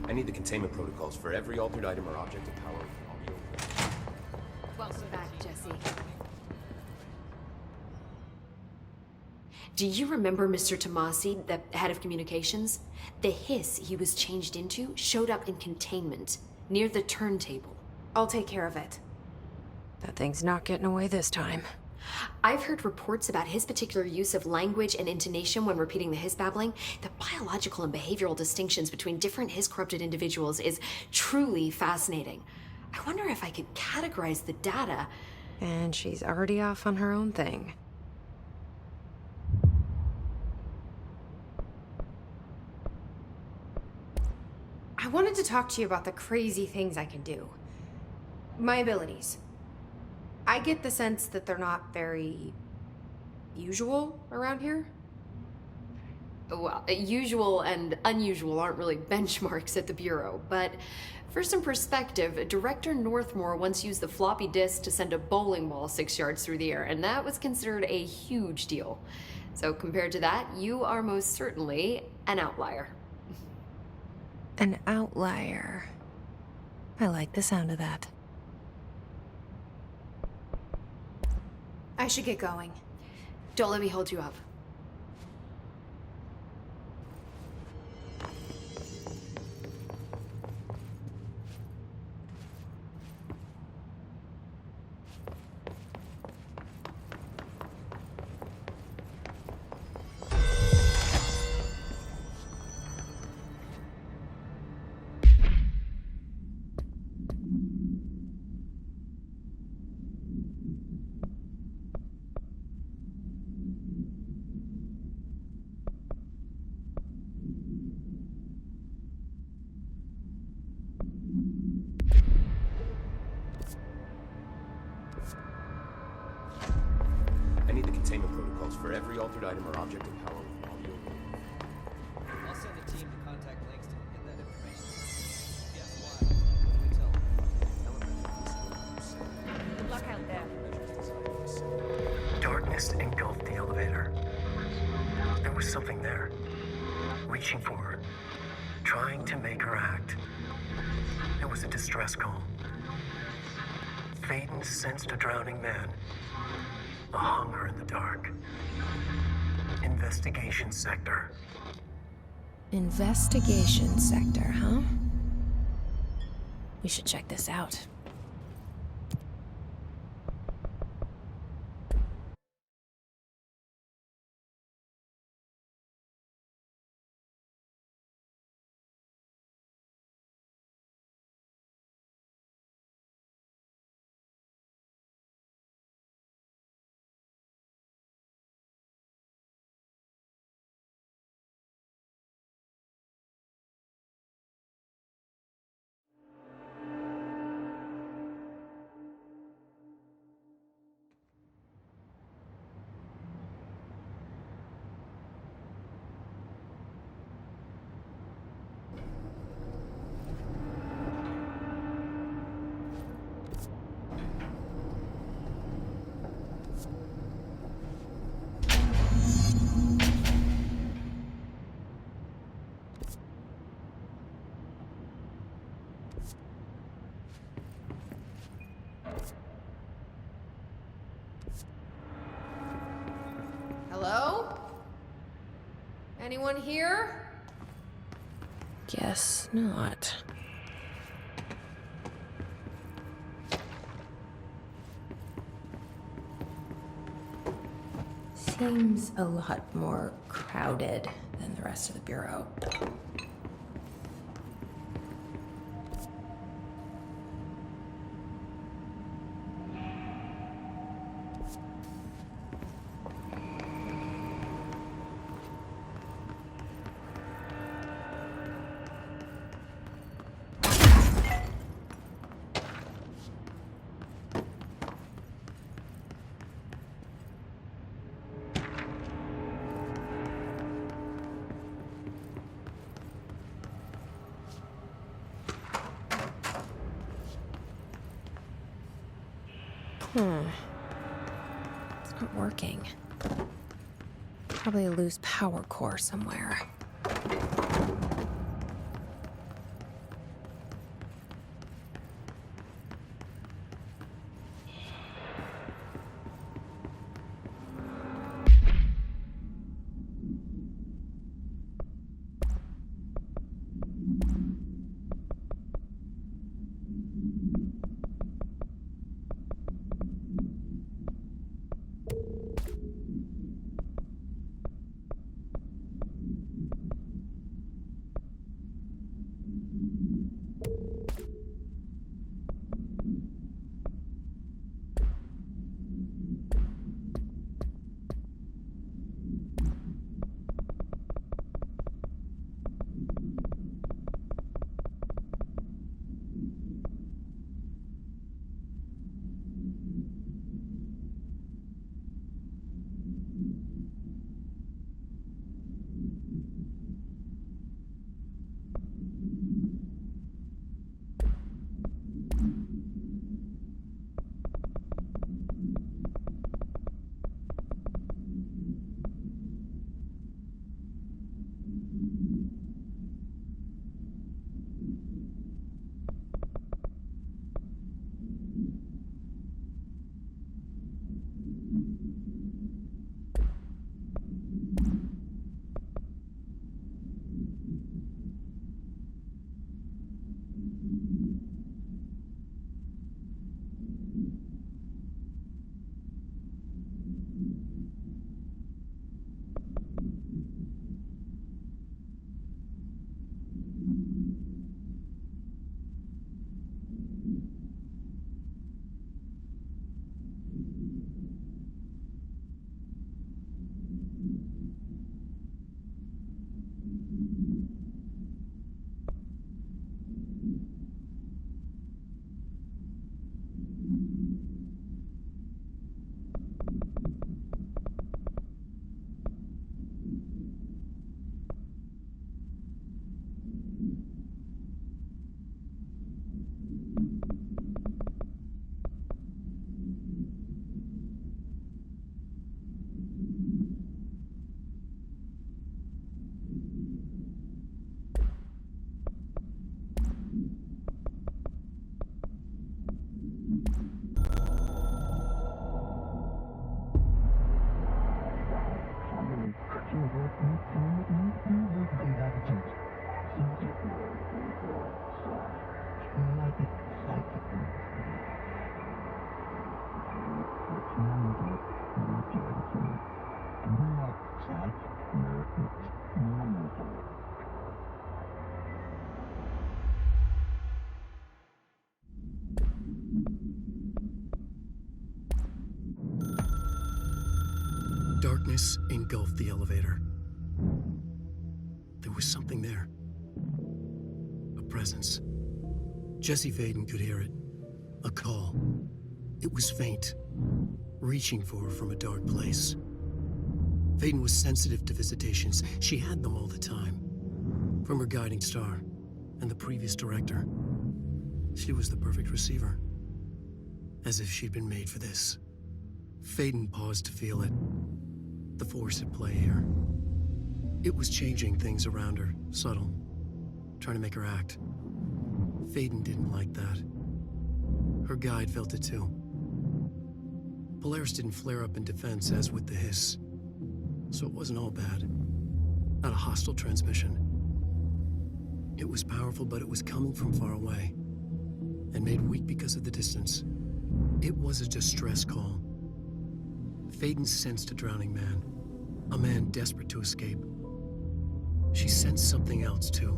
I need the containment protocols for every altered item or object of power. Welcome back, Jesse. Do you remember Mr. Tomasi, the head of communications? The hiss he was changed into showed up in containment, near the turntable. I'll take care of it. That thing's not getting away this time. I've heard reports about his particular use of language and intonation when repeating the hiss babbling. The biological and behavioral distinctions between different hiss-corrupted individuals is truly fascinating. I wonder if I could categorize the data. And she's already off on her own thing. I wanted to talk to you about the crazy things I can do. My abilities. I get the sense that they're not very usual around here. Well, usual and unusual aren't really benchmarks at the Bureau, but for some perspective, Director Northmore once used the floppy disk to send a bowling ball 6 yards through the air, and that was considered a huge deal. So compared to that, you are most certainly an outlier. An outlier. I like the sound of that. I should get going. Don't let me hold you up. I need the containment protocols for every altered item or object of power. I'll send a team to contact Langston and get that information. Yes, why? What do we tell him? Good luck out there. Darkness engulfed the elevator. There was something there, reaching for her, trying to make her act. It was a distress call. Phaeton sensed a drowning man, a hunger in the dark. Investigation sector. Investigation sector, huh? We should check this out. Hello? Anyone here? Guess not. Seems a lot more crowded than the rest of the Bureau. It's not working. Probably a loose power core somewhere. Darkness engulfed the elevator. There was something there. A presence. Jesse Faden could hear it. A call. It was faint, reaching for her from a dark place. Faden was sensitive to visitations. She had them all the time. From her guiding star and the previous director. She was the perfect receiver. As if she'd been made for this. Faden paused to feel it. The force at play here. It was changing things around her, subtle, trying to make her act. Faden didn't like that. Her guide felt it too. Polaris didn't flare up in defense as with the hiss, so it wasn't all bad. Not a hostile transmission. It was powerful, but it was coming from far away, and made weak because of the distance. It was a distress call. Faden sensed a drowning man, a man desperate to escape. She sensed something else, too.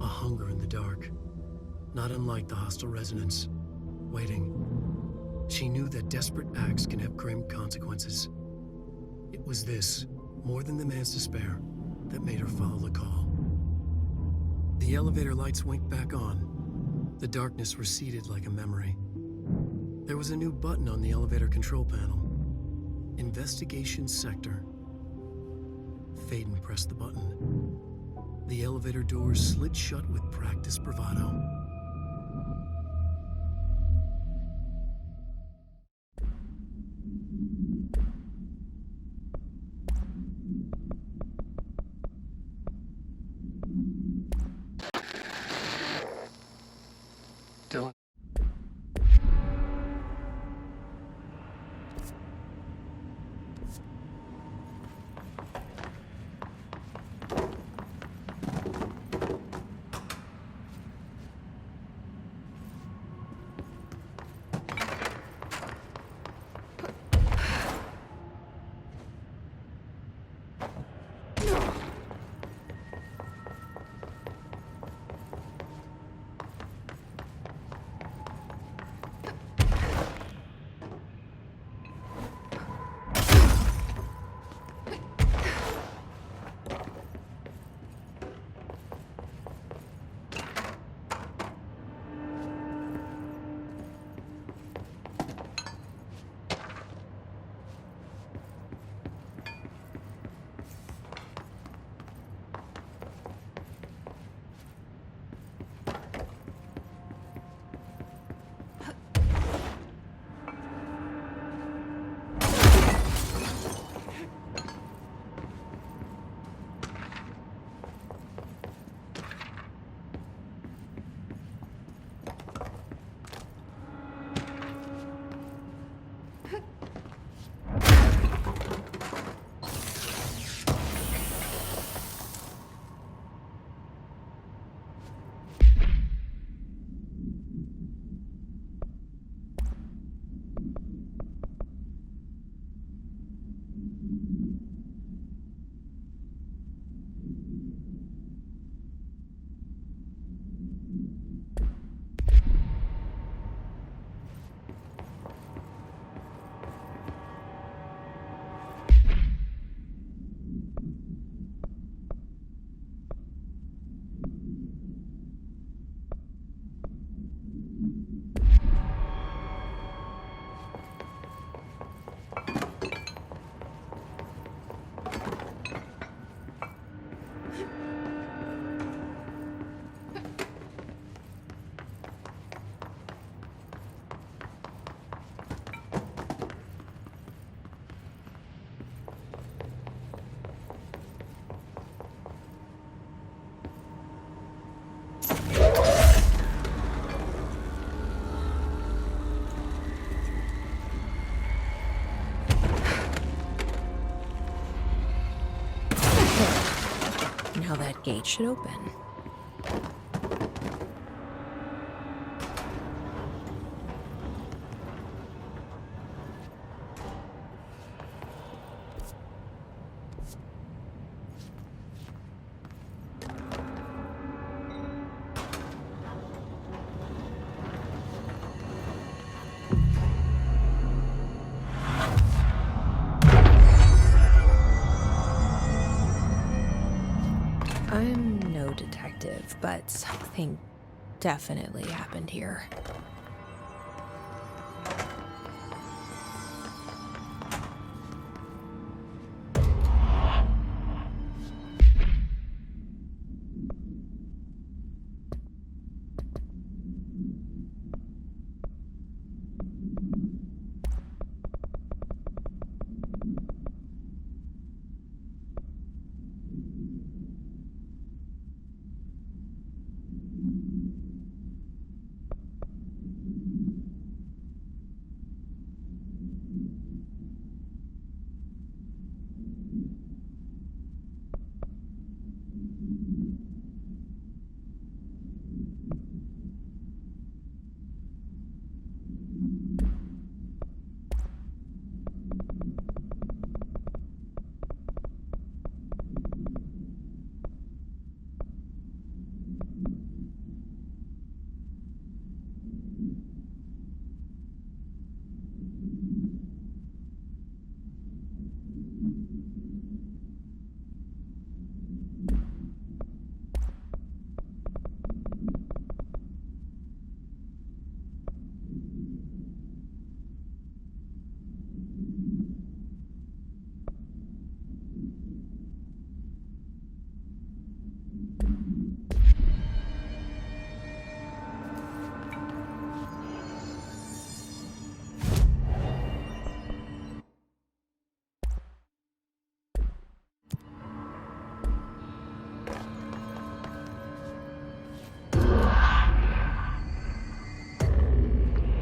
A hunger in the dark, not unlike the hostile resonance, waiting. She knew that desperate acts can have grim consequences. It was this, more than the man's despair, that made her follow the call. The elevator lights winked back on. The darkness receded like a memory. There was a new button on the elevator control panel. Investigation Sector. Faden pressed the button. The elevator doors slid shut with practiced bravado. Dylan. how that gate should open. I'm no detective, but something definitely happened here.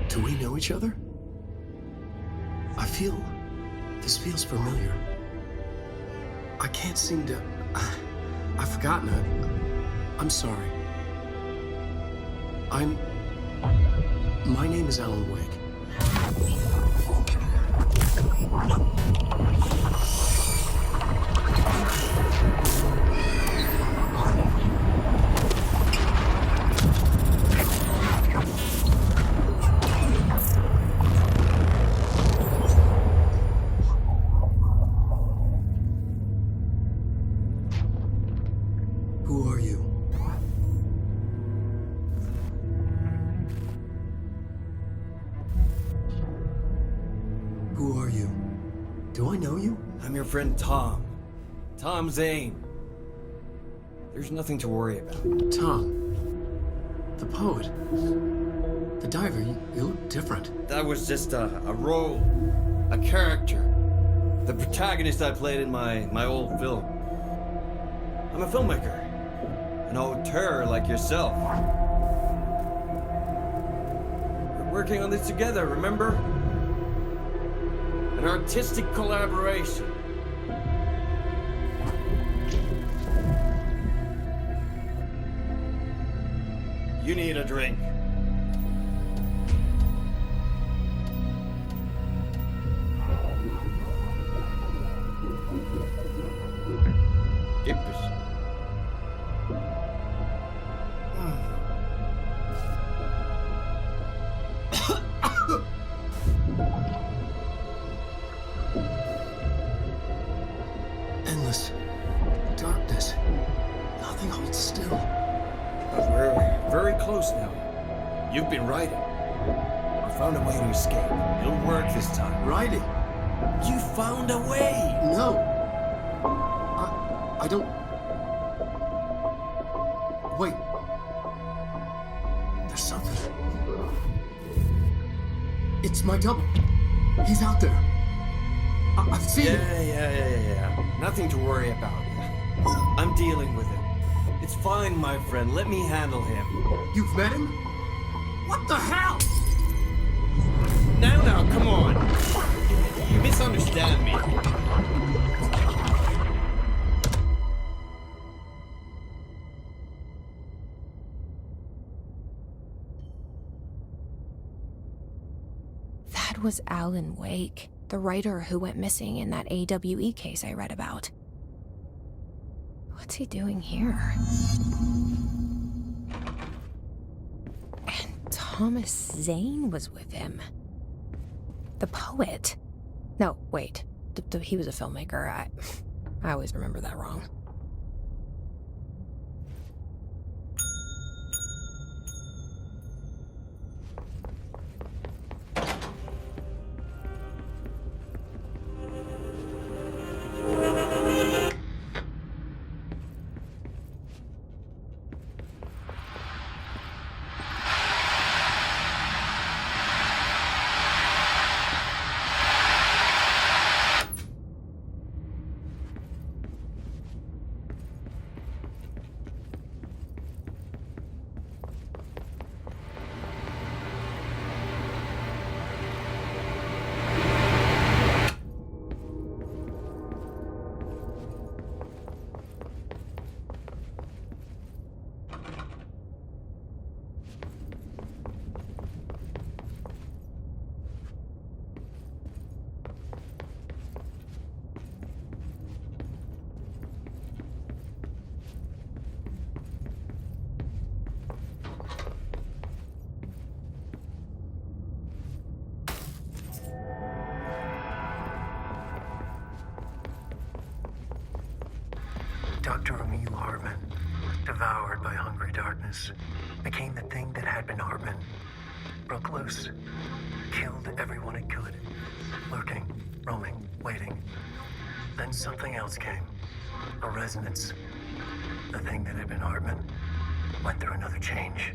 Do we know each other? This feels familiar. I can't seem to... I've forgotten it. I'm sorry. My name is Alan Wake. Who are you? Who are you? Do I know you? I'm your friend Tom. Tom Zane. There's nothing to worry about. Tom. The poet. The diver. You look different. That was just a role. A character. The protagonist I played in my old film. I'm a filmmaker. An auteur like yourself. We're working on this together, remember? An artistic collaboration. You need a drink. Endless darkness. Nothing holds still. But we're very close now. You've been writing. I found a way to escape. It'll work this time. Writing? You found a way! No. I don't... Wait. There's something. It's my double. He's out there. I've seen him. Yeah. Nothing to worry about. I'm dealing with him. It's fine, my friend. Let me handle him. You've met him? What the hell? Now, come on. You misunderstand me. It was Alan Wake, the writer who went missing in that AWE case I read about. What's he doing here? And Thomas Zane was with him. The poet. No, wait. He was a filmmaker. I always remember that wrong. Dr. Emil Hartman, devoured by hungry darkness, became the thing that had been Hartman. Broke loose, killed everyone it could, lurking, roaming, waiting. Then something else came, a resonance. The thing that had been Hartman went through another change.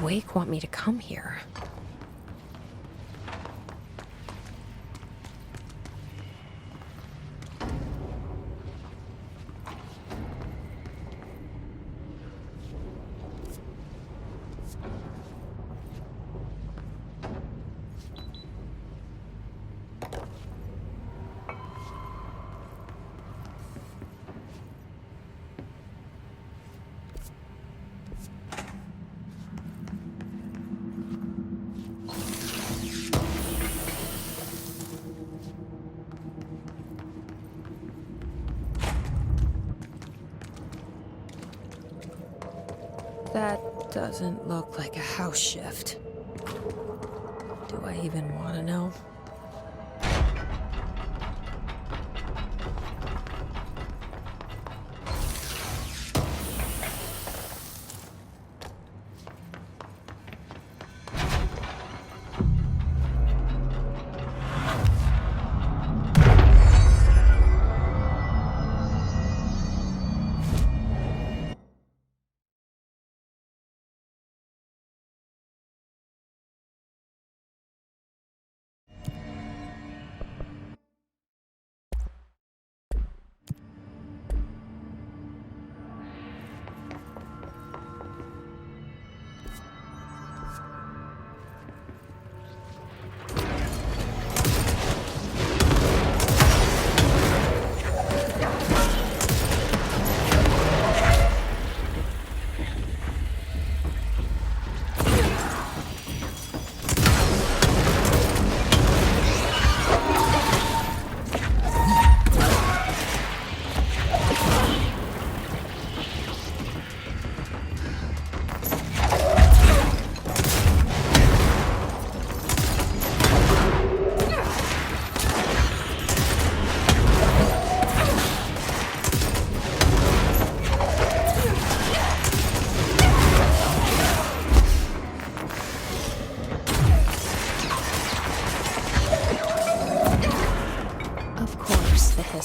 Wake want me to come here? That doesn't look like a house shift. Do I even want to know?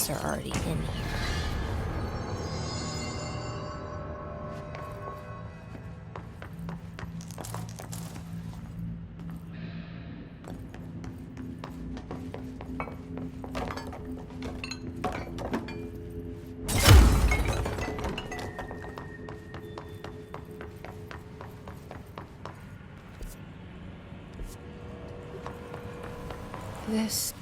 Are already in here. This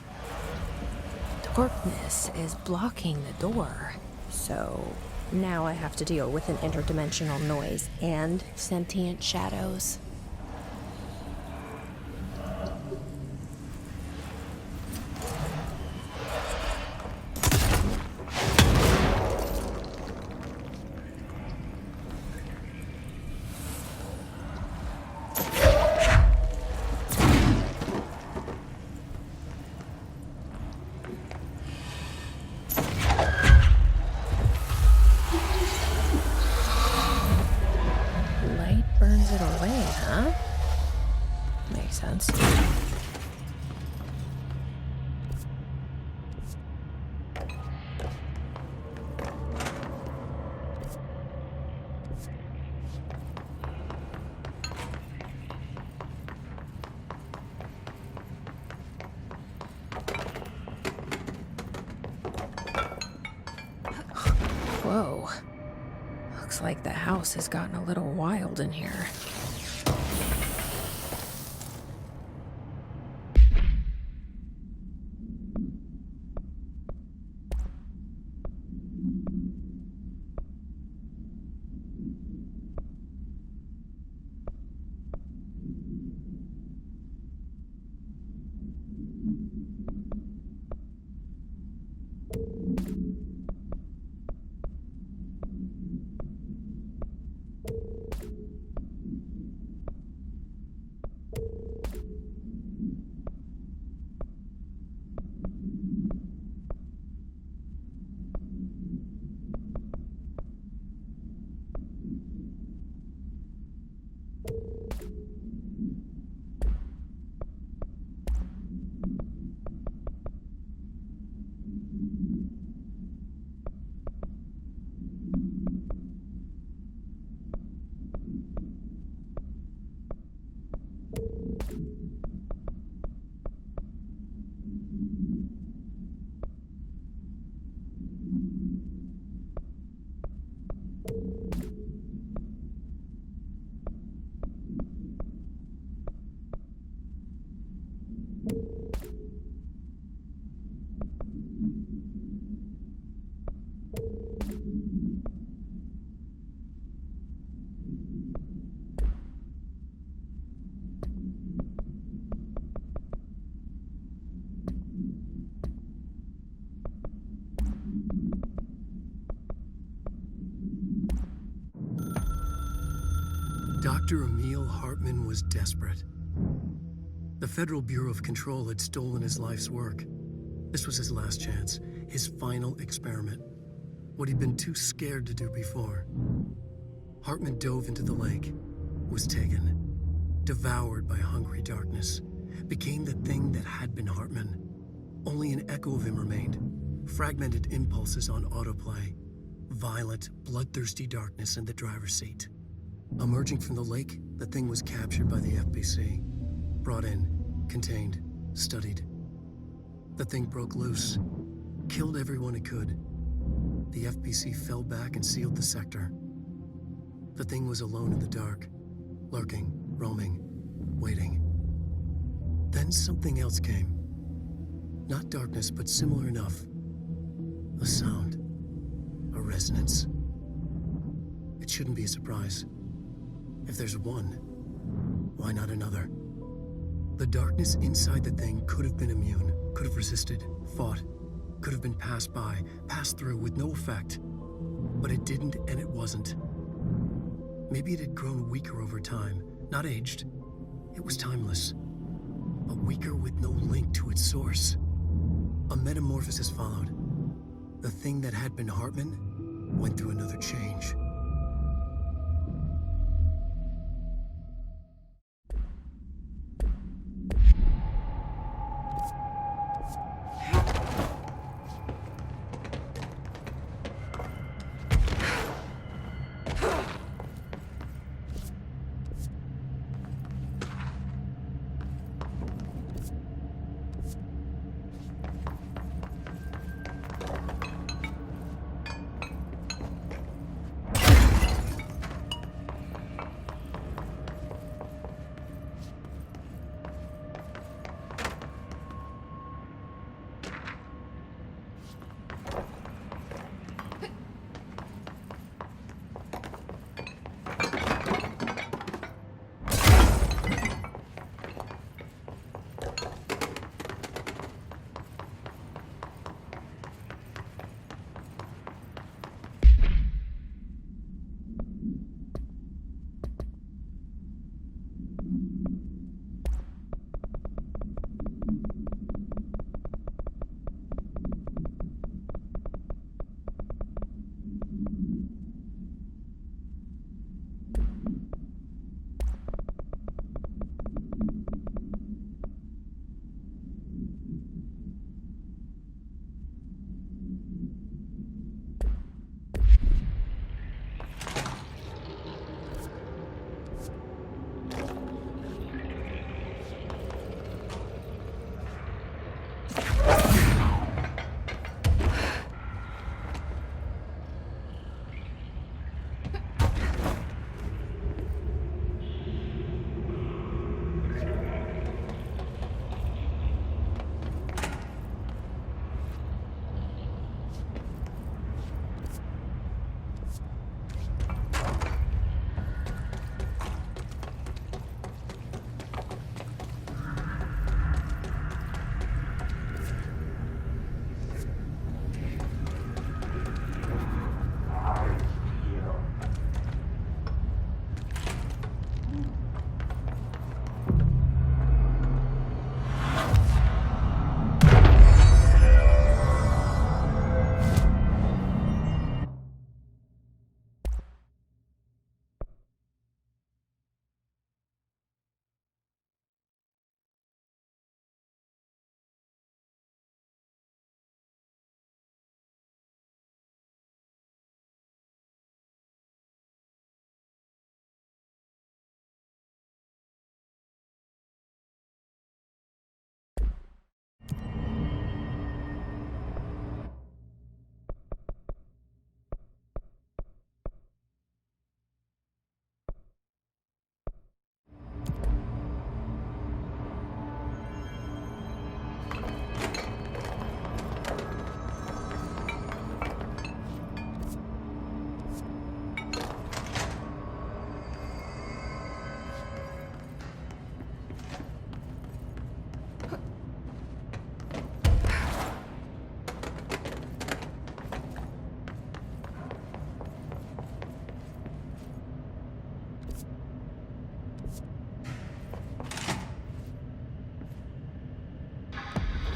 darkness is blocking the door. So now I have to deal with an interdimensional noise and sentient shadows. Burns it away, huh? Makes sense. Whoa. Looks like the house has gotten a little wild in here. Dr. Emil Hartman was desperate. The Federal Bureau of Control had stolen his life's work. This was his last chance, his final experiment. What he'd been too scared to do before. Hartman dove into the lake, was taken, devoured by hungry darkness, became the thing that had been Hartman. Only an echo of him remained, fragmented impulses on autoplay, violent, bloodthirsty darkness in the driver's seat. Emerging from the lake, the thing was captured by the FBC, brought in, contained, studied. The thing broke loose, killed everyone it could. The FBC fell back and sealed the sector. The thing was alone in the dark, lurking, roaming, waiting. Then something else came. Not darkness, but similar enough. A sound. A resonance. It shouldn't be a surprise. If there's one, why not another? The darkness inside the thing could have been immune, could have resisted, fought, could have been passed by, passed through with no effect. But it didn't, and it wasn't. Maybe it had grown weaker over time, not aged. It was timeless. But weaker with no link to its source. A metamorphosis followed. The thing that had been Hartman went through another change.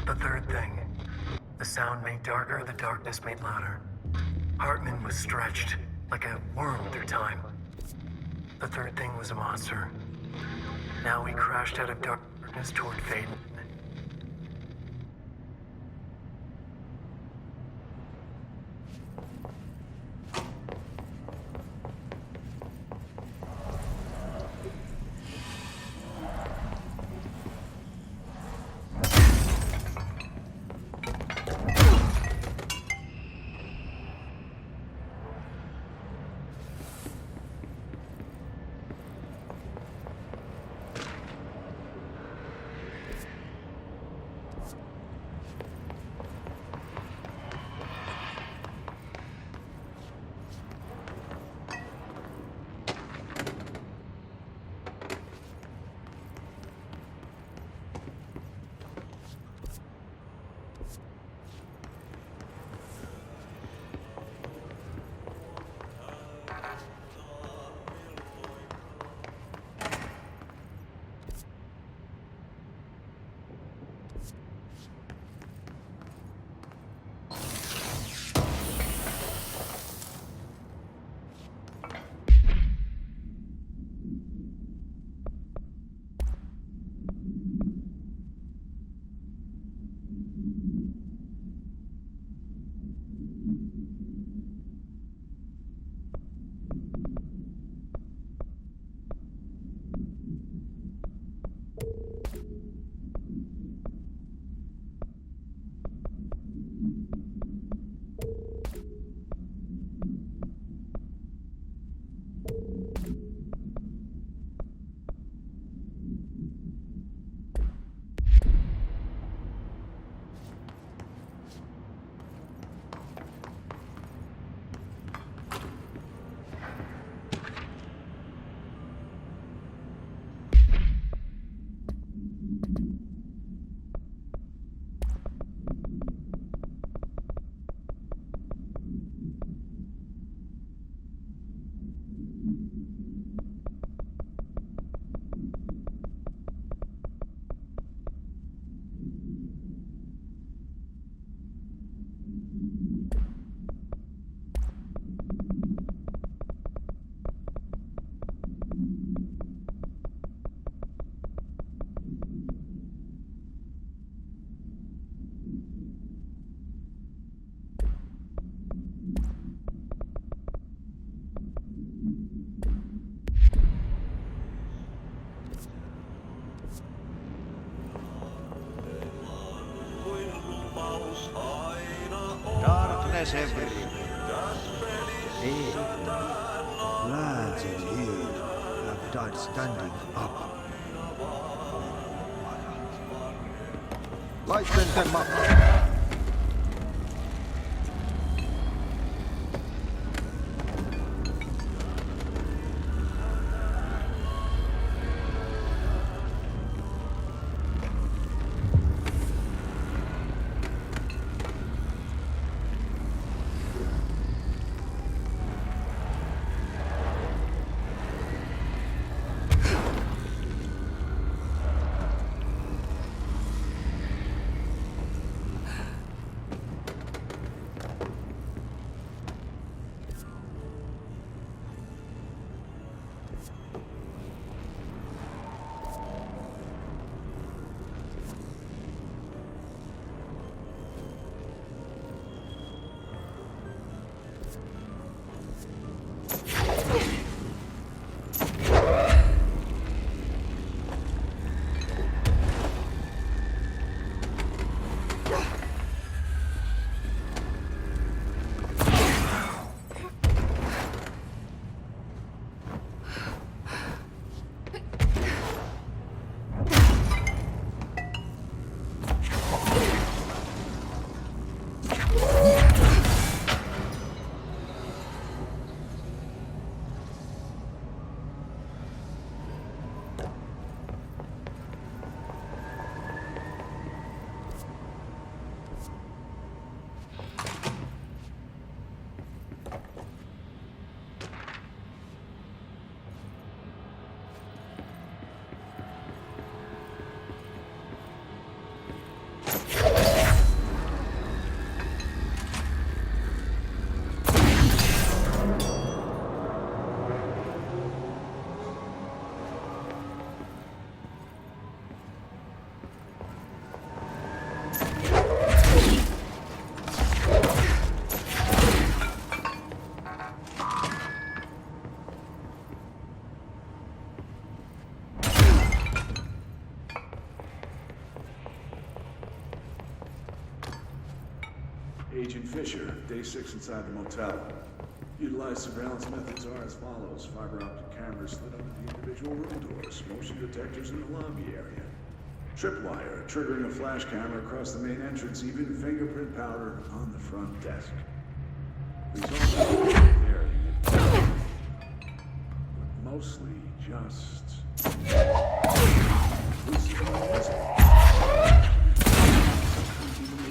The third thing. The sound made darker, the darkness made louder. Hartman was stretched, like a worm through time. The third thing was a monster. Now we crashed out of darkness toward fate. Darkness everywhere. Hey, lads in here have died standing up. Lighten them up. Agent Fisher, day 6 inside the motel. Utilized surveillance methods are as follows. Fiber optic cameras slid under the individual room doors, motion detectors in the lobby area. Tripwire, triggering a flash camera across the main entrance, even fingerprint powder on the front desk. Results varying, but mostly just...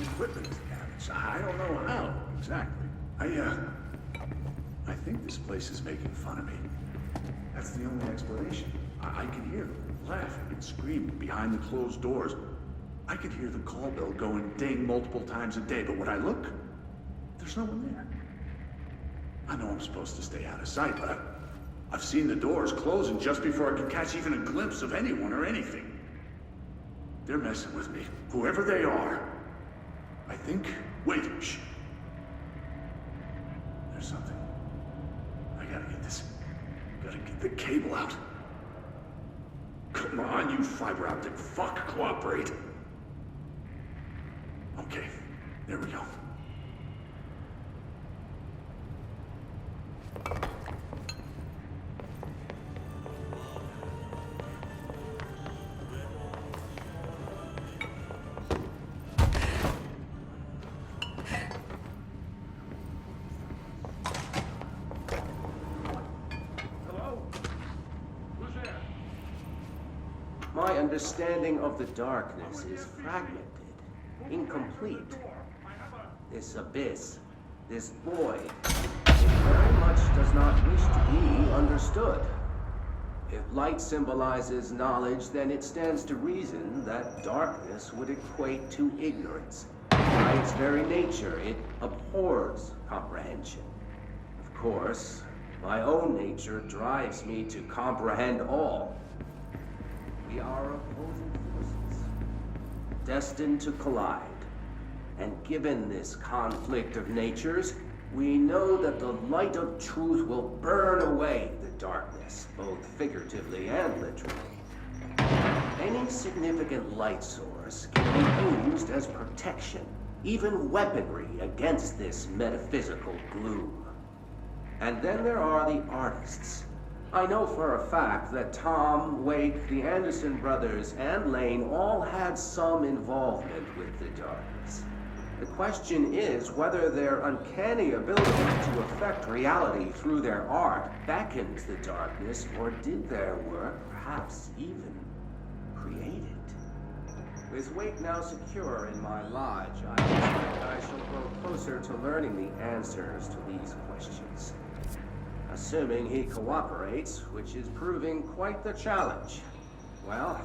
equipment damage. I don't know how, exactly. I think this place is making fun of me. That's the only explanation. I can hear them laughing and screaming behind the closed doors. I could hear the call bell going ding multiple times a day, but when I look, there's no one there. I know I'm supposed to stay out of sight, but I've seen the doors closing just before I could catch even a glimpse of anyone or anything. They're messing with me, whoever they are. I think... Wait, shh. There's something. I gotta get this. Gotta get the cable out. Come on, you fiber optic fuck, cooperate. Okay, there we go. My understanding of the darkness is fragmented, incomplete. This abyss, this void, it very much does not wish to be understood. If light symbolizes knowledge, then it stands to reason that darkness would equate to ignorance. By its very nature, it abhors comprehension. Of course, my own nature drives me to comprehend all. We are opposing forces, destined to collide. And given this conflict of natures, we know that the light of truth will burn away the darkness, both figuratively and literally. Any significant light source can be used as protection, even weaponry against this metaphysical gloom. And then there are the artists. I know for a fact that Tom, Wake, the Anderson brothers, and Lane all had some involvement with the darkness. The question is whether their uncanny ability to affect reality through their art beckoned the darkness, or did their work perhaps even create it? With Wake now secure in my lodge, I expect I shall grow closer to learning the answers to these questions. Assuming he cooperates, which is proving quite the challenge. Well,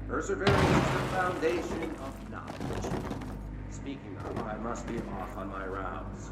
perseverance is the foundation of knowledge. Speaking of, I must be off on my rounds.